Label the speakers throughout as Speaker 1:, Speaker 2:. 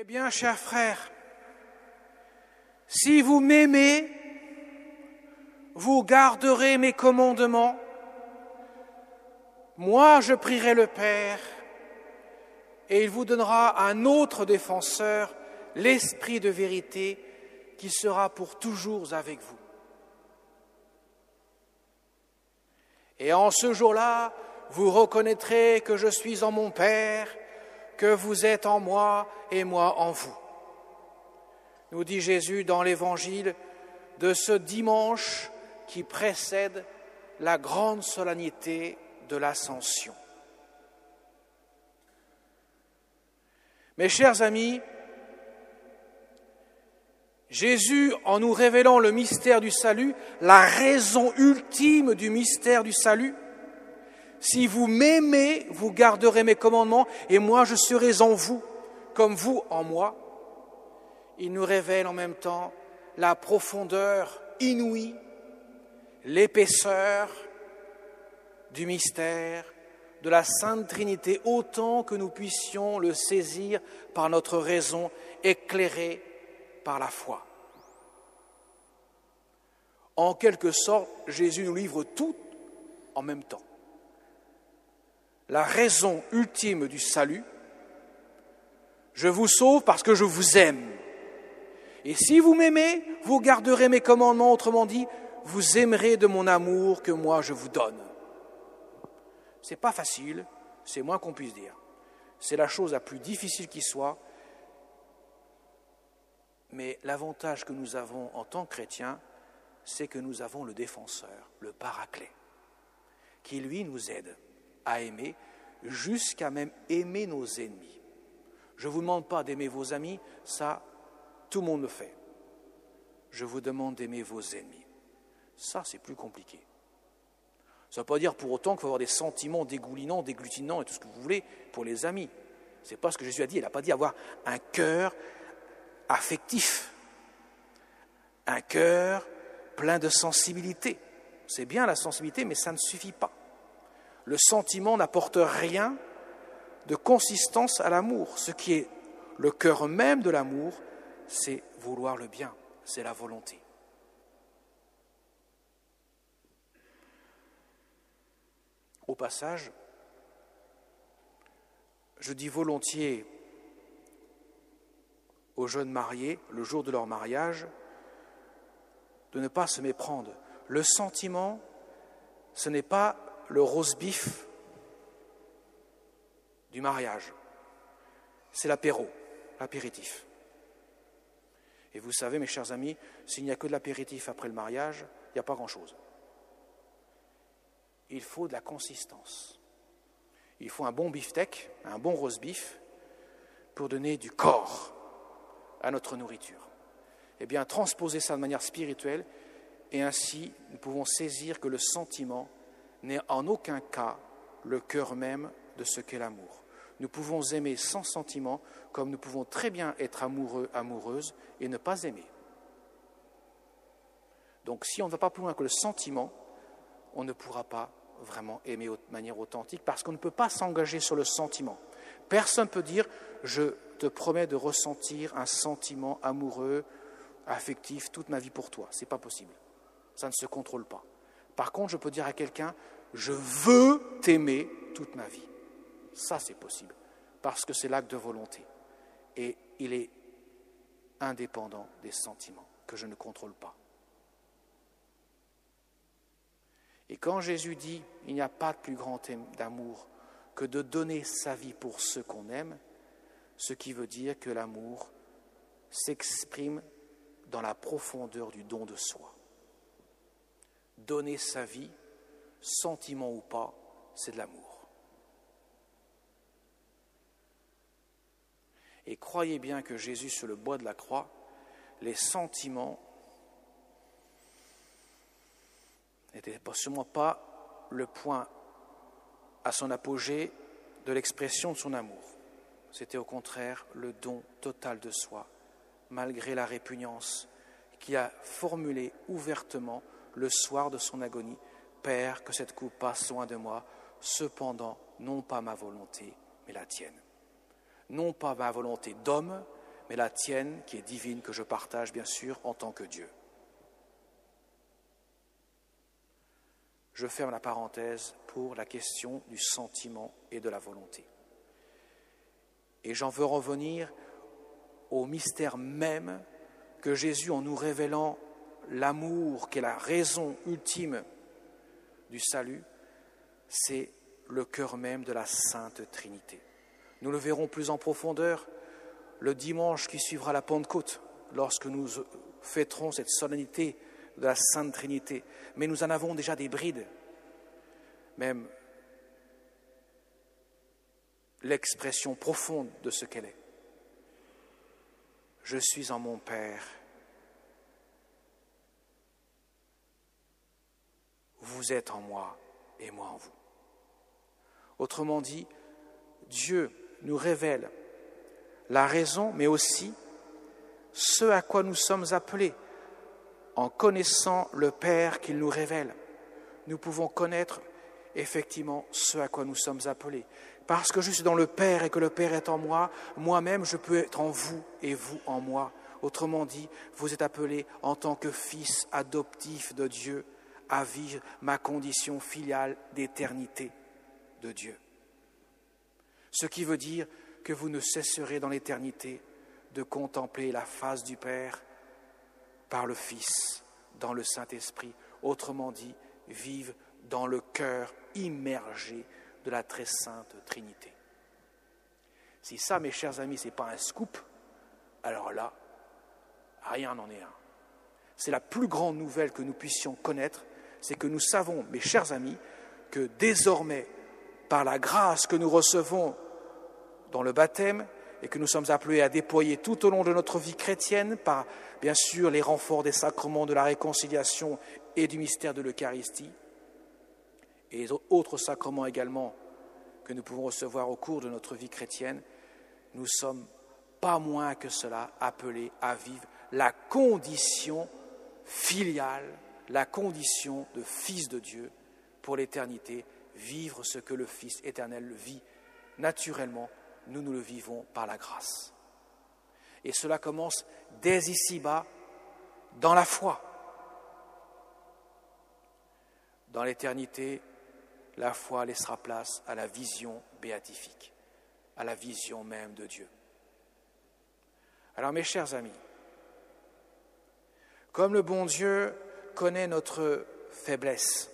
Speaker 1: bien, chers frères, si vous m'aimez, vous garderez mes commandements. Moi, je prierai le Père, et il vous donnera un autre défenseur, l'Esprit de vérité, qui sera pour toujours avec vous. Et en ce jour-là, vous reconnaîtrez que je suis en mon Père, que vous êtes en moi et moi en vous. Nous dit Jésus dans l'Évangile de ce dimanche qui précède la grande solennité de l'Ascension. Mes chers amis, Jésus, en nous révélant le mystère du salut, la raison ultime du mystère du salut, si vous m'aimez, vous garderez mes commandements, et moi je serai en vous, comme vous en moi. Il nous révèle en même temps la profondeur inouïe, l'épaisseur du mystère de la Sainte Trinité, autant que nous puissions le saisir par notre raison éclairée par la foi. En quelque sorte, Jésus nous livre tout en même temps. La raison ultime du salut, je vous sauve parce que je vous aime. Et si vous m'aimez, vous garderez mes commandements, autrement dit, vous aimerez de mon amour que moi je vous donne. C'est pas facile, c'est moins qu'on puisse dire. C'est la chose la plus difficile qui soit, mais l'avantage que nous avons en tant que chrétiens, c'est que nous avons le défenseur, le paraclet, qui lui nous aide à aimer, jusqu'à même aimer nos ennemis. Je ne vous demande pas d'aimer vos amis, ça, tout le monde le fait. Je vous demande d'aimer vos ennemis. Ça, c'est plus compliqué. Ça ne veut pas dire pour autant qu'il faut avoir des sentiments dégoulinants, dégglutinants et tout ce que vous voulez pour les amis. Ce n'est pas ce que Jésus a dit. Il n'a pas dit avoir un cœur affectif, un cœur plein de sensibilité. C'est bien la sensibilité, mais ça ne suffit pas. Le sentiment n'apporte rien de consistance à l'amour. Ce qui est le cœur même de l'amour, c'est vouloir le bien, c'est la volonté. Au passage, je dis volontiers aux jeunes mariés, le jour de leur mariage, de ne pas se méprendre. Le sentiment, ce n'est pas le roast-beef du mariage. C'est l'apéro, l'apéritif. Et vous savez, mes chers amis, s'il n'y a que de l'apéritif après le mariage, il n'y a pas grand-chose. Il faut de la consistance. Il faut un bon beefsteak, un bon roast-beef, pour donner du corps à notre nourriture. Eh bien, transposer ça de manière spirituelle, et ainsi, nous pouvons saisir que le sentiment n'est en aucun cas le cœur même de ce qu'est l'amour. Nous pouvons aimer sans sentiment, comme nous pouvons très bien être amoureux, amoureuses, et ne pas aimer. Donc, si on ne va pas plus loin que le sentiment, on ne pourra pas vraiment aimer de manière authentique, parce qu'on ne peut pas s'engager sur le sentiment. Personne ne peut dire « je te promets de ressentir un sentiment amoureux, affectif, toute ma vie pour toi ». Ce n'est pas possible. Ça ne se contrôle pas. Par contre, je peux dire à quelqu'un « je veux t'aimer toute ma vie ». Ça, c'est possible, parce que c'est l'acte de volonté. Et il est indépendant des sentiments que je ne contrôle pas. Et quand Jésus dit « il n'y a pas de plus grand d'amour que de donner sa vie pour ceux qu'on aime », ce qui veut dire que l'amour s'exprime dans la profondeur du don de soi. Donner sa vie, sentiment ou pas, c'est de l'amour. Et croyez bien que Jésus, sur le bois de la croix, les sentiments n'étaient sûrement pas le point à son apogée de l'expression de son amour. C'était au contraire le don total de soi, malgré la répugnance qu'il a formulée ouvertement le soir de son agonie. « Père, que cette coupe passe loin de moi, cependant, non pas ma volonté, mais la tienne. » Non pas ma volonté d'homme, mais la tienne qui est divine, que je partage bien sûr en tant que Dieu. Je ferme la parenthèse pour la question du sentiment et de la volonté. Et j'en veux revenir au mystère même que Jésus, en nous révélant l'amour qui est la raison ultime du salut, c'est le cœur même de la Sainte Trinité. Nous le verrons plus en profondeur le dimanche qui suivra la Pentecôte, lorsque nous fêterons cette solennité de la Sainte Trinité. Mais nous en avons déjà des brides, même l'expression profonde de ce qu'elle est. Je suis en mon Père, vous êtes en moi et moi en vous. Autrement dit, Dieu nous révèle la raison, mais aussi ce à quoi nous sommes appelés. En connaissant le Père qu'il nous révèle, nous pouvons connaître effectivement ce à quoi nous sommes appelés. Parce que je suis dans le Père et que le Père est en moi, moi-même je peux être en vous et vous en moi. Autrement dit, vous êtes appelés en tant que fils adoptif de Dieu à vivre ma condition filiale d'éternité de Dieu. Ce qui veut dire que vous ne cesserez dans l'éternité de contempler la face du Père par le Fils, dans le Saint-Esprit. Autrement dit, vivre dans le cœur immergé de la très sainte Trinité. Si ça, mes chers amis, ce n'est pas un scoop, alors là, rien n'en est un. C'est la plus grande nouvelle que nous puissions connaître, c'est que nous savons, mes chers amis, que désormais, par la grâce que nous recevons dans le baptême et que nous sommes appelés à déployer tout au long de notre vie chrétienne, par bien sûr les renforts des sacrements de la réconciliation et du mystère de l'Eucharistie, et les autres sacrements également que nous pouvons recevoir au cours de notre vie chrétienne, nous sommes pas moins que cela appelés à vivre la condition filiale, la condition de fils de Dieu pour l'éternité, vivre ce que le Fils éternel vit naturellement, nous le vivons par la grâce. Et cela commence dès ici-bas, dans la foi. Dans l'éternité, la foi laissera place à la vision béatifique, à la vision même de Dieu. Alors mes chers amis, comme le bon Dieu connaît notre faiblesse,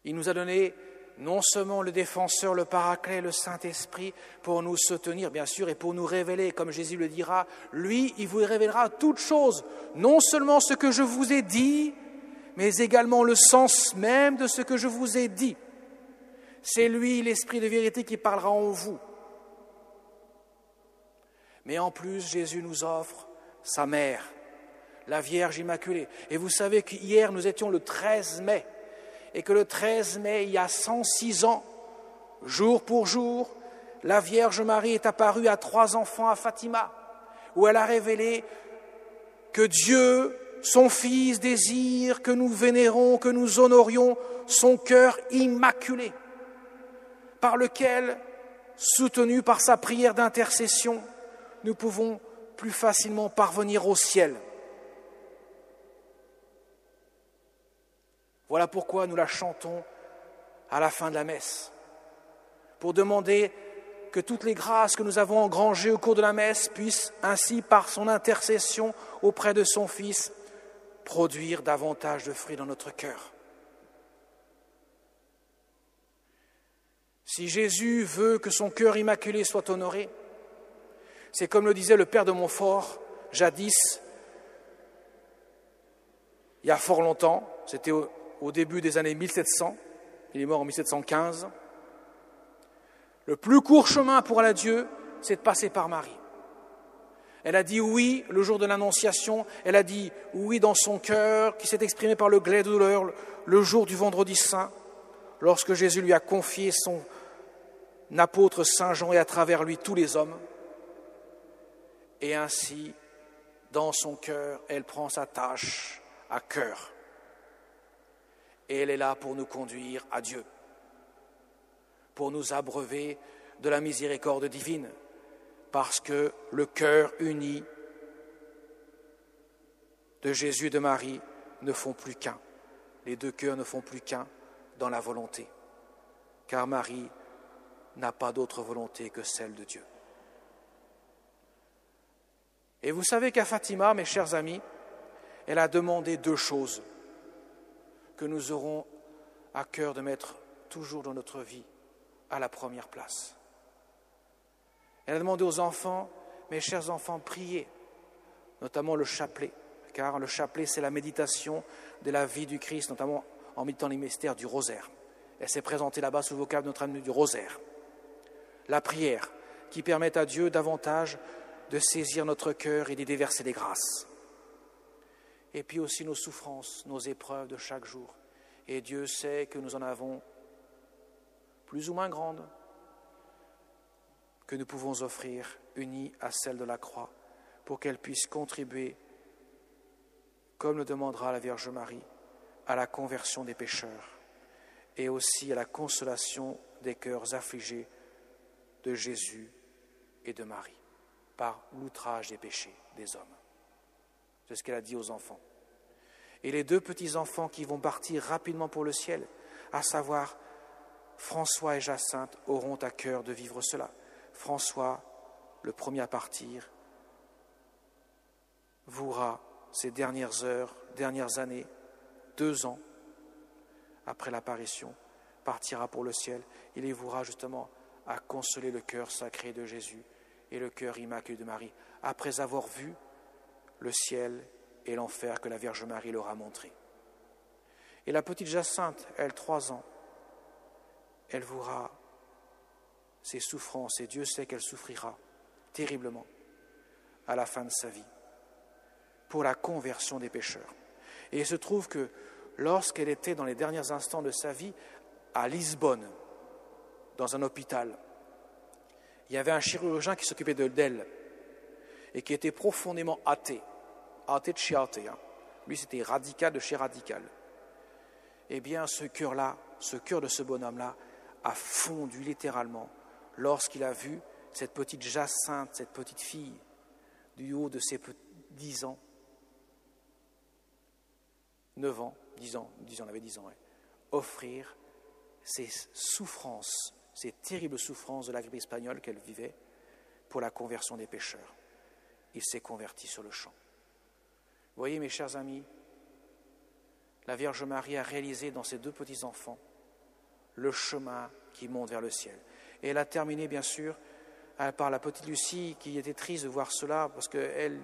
Speaker 1: il nous a donné non seulement le défenseur, le paraclet, le Saint-Esprit, pour nous soutenir, bien sûr, et pour nous révéler, comme Jésus le dira, lui, il vous révélera toutes choses, non seulement ce que je vous ai dit, mais également le sens même de ce que je vous ai dit. C'est lui, l'Esprit de vérité, qui parlera en vous. Mais en plus, Jésus nous offre sa mère, la Vierge Immaculée. Et vous savez qu'hier, nous étions le 13 mai, et que le 13 mai, il y a 106 ans, jour pour jour, la Vierge Marie est apparue à 3 enfants à Fatima, où elle a révélé que Dieu, son Fils, désire que nous vénérons, que nous honorions son cœur immaculé, par lequel, soutenu par sa prière d'intercession, nous pouvons plus facilement parvenir au ciel. Voilà pourquoi nous la chantons à la fin de la messe, pour demander que toutes les grâces que nous avons engrangées au cours de la messe puissent ainsi, par son intercession auprès de son Fils, produire davantage de fruits dans notre cœur. Si Jésus veut que son cœur immaculé soit honoré, c'est comme le disait le père de Montfort, jadis, il y a fort longtemps, c'était au début des années 1700, il est mort en 1715. Le plus court chemin pour aller à Dieu, c'est de passer par Marie. Elle a dit oui le jour de l'Annonciation, elle a dit oui dans son cœur, qui s'est exprimé par le glais de douleur le jour du Vendredi Saint, lorsque Jésus lui a confié son apôtre Saint Jean et à travers lui tous les hommes. Et ainsi, dans son cœur, elle prend sa tâche à cœur. Et elle est là pour nous conduire à Dieu, pour nous abreuver de la miséricorde divine, parce que le cœur uni de Jésus et de Marie ne font plus qu'un. Les deux cœurs ne font plus qu'un dans la volonté, car Marie n'a pas d'autre volonté que celle de Dieu. Et vous savez qu'à Fatima, mes chers amis, elle a demandé deux choses que nous aurons à cœur de mettre toujours dans notre vie à la première place. Elle a demandé aux enfants, mes chers enfants, priez, notamment le chapelet, car le chapelet, c'est la méditation de la vie du Christ, notamment en méditant les mystères du rosaire. Elle s'est présentée là-bas sous le vocable de notre ami du rosaire. La prière, qui permet à Dieu davantage de saisir notre cœur et d'y déverser des grâces. Et puis aussi nos souffrances, nos épreuves de chaque jour. Et Dieu sait que nous en avons plus ou moins grandes, que nous pouvons offrir, unies à celle de la croix, pour qu'elle puisse contribuer, comme le demandera la Vierge Marie, à la conversion des pécheurs et aussi à la consolation des cœurs affligés de Jésus et de Marie, par l'outrage des péchés des hommes. C'est ce qu'elle a dit aux enfants. Et les deux petits-enfants qui vont partir rapidement pour le ciel, à savoir François et Jacinthe, auront à cœur de vivre cela. François, le premier à partir, vouera ces dernières heures, dernières années, 2 ans après l'apparition, partira pour le ciel. Il y vouera justement à consoler le cœur sacré de Jésus et le cœur immaculé de Marie, après avoir vu le ciel et l'enfer que la Vierge Marie leur a montré. Et la petite Jacinthe, elle, 3 ans, elle vouera ses souffrances, et Dieu sait qu'elle souffrira terriblement à la fin de sa vie pour la conversion des pécheurs. Et il se trouve que lorsqu'elle était dans les derniers instants de sa vie à Lisbonne, dans un hôpital, il y avait un chirurgien qui s'occupait d'elle et qui était profondément athée de chez athée. Lui, c'était radical de chez radical. Eh bien, ce cœur-là, ce cœur de ce bonhomme-là, a fondu littéralement lorsqu'il a vu cette petite Jacinthe, cette petite fille, du haut de ses 10 ans, 9 ans, 10 ans, on avait 10 ans, ouais, offrir ses souffrances, ces terribles souffrances de la grippe espagnole qu'elle vivait pour la conversion des pécheurs. Il s'est converti sur le champ. Vous voyez, mes chers amis, la Vierge Marie a réalisé dans ses 2 petits-enfants le chemin qui monte vers le ciel. Et elle a terminé, bien sûr, par la petite Lucie, qui était triste de voir cela, parce qu'elle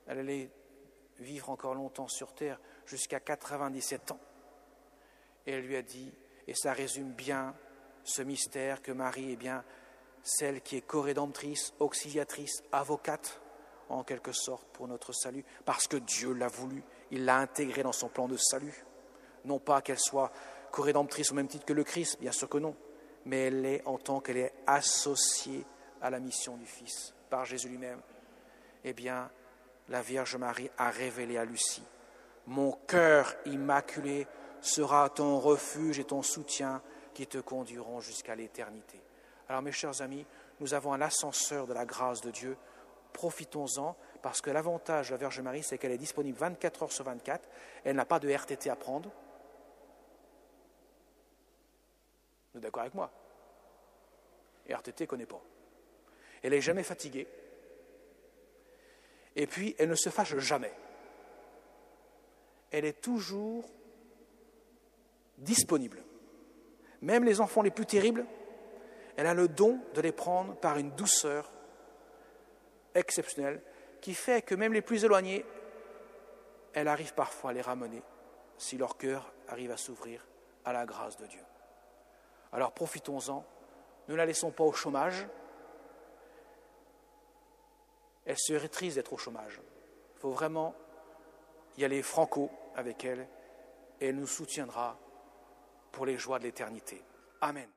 Speaker 1: allait vivre encore longtemps sur terre, jusqu'à 97 ans. Et elle lui a dit, et ça résume bien ce mystère, que Marie est bien celle qui est corédemptrice, auxiliatrice, avocate, en quelque sorte, pour notre salut, parce que Dieu l'a voulu, il l'a intégrée dans son plan de salut. Non pas qu'elle soit corédemptrice au même titre que le Christ, bien sûr que non, mais elle l'est en tant qu'elle est associée à la mission du Fils, par Jésus lui-même. Eh bien, la Vierge Marie a révélé à Lucie, « Mon cœur immaculé sera ton refuge et ton soutien qui te conduiront jusqu'à l'éternité. » Alors, mes chers amis, nous avons un ascenseur de la grâce de Dieu. Profitons-en, parce que l'avantage de la Vierge Marie, c'est qu'elle est disponible 24 heures sur 24. Elle n'a pas de RTT à prendre. Vous êtes d'accord avec moi? RTT ne connaît pas. Elle n'est jamais fatiguée. Et puis, elle ne se fâche jamais. Elle est toujours disponible. Même les enfants les plus terribles, elle a le don de les prendre par une douceur exceptionnelle qui fait que même les plus éloignés, elle arrive parfois à les ramener si leur cœur arrive à s'ouvrir à la grâce de Dieu. Alors profitons-en, ne la laissons pas au chômage. Elle serait triste d'être au chômage. Il faut vraiment y aller franco avec elle et elle nous soutiendra pour les joies de l'éternité. Amen.